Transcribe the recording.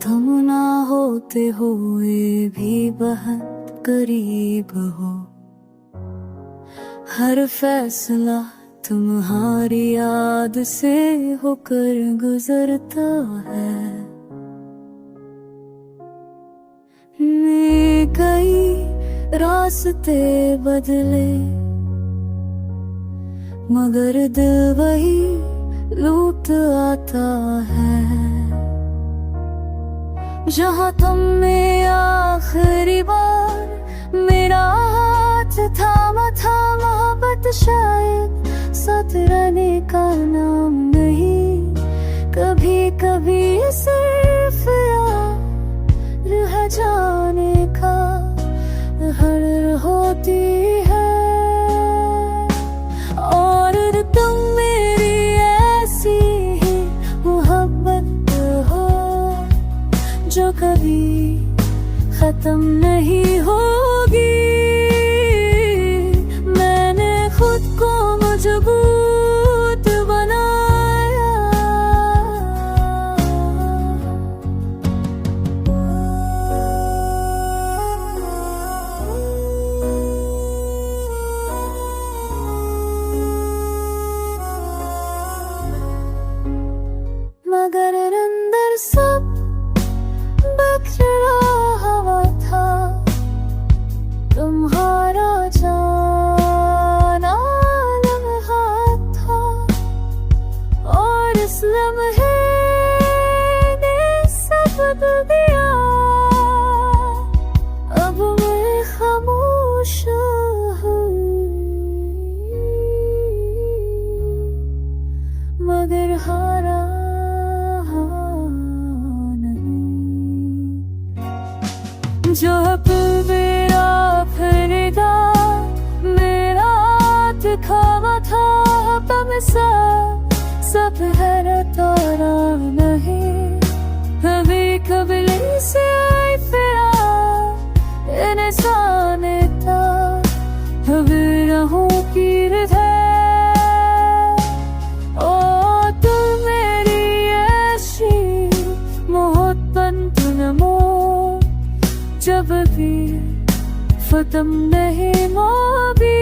तुम ना होते हुए भी बहुत करीब हो, हर फैसला तुम्हारी याद से होकर गुजरता है। कई रास्ते बदले मगर दिल वही लौट आता है। जहाँ तुमने आखिरी बार मेरा हाथ थामा था, मोहब्बत शायद साथ रहने का नाम नहीं। कभी कभी सिर्फ याद रह जाने का हर होती है। और तुम मेरी ऐसी ही मोहब्बत हो जो कभी खत्म नहीं होगी। मैंने खुद को मजबूत बनाया, मगर अंदर सब बिखरा हुआ था। तुम्हारा जाना लम्हा था और इस लम्हे ने सब बदल दिया। अब मैं खामोश हूँ मगर हारा जो मेरा फरीदा मेरा हाथ थामा था। तब सब है तारा नहीं, कभी कबली से फिरा इंसान था। कभी रहूं की है ओ तुम मेरी ऐसी मोहब्बत नमो जब भी खत्म नहीं मोबी।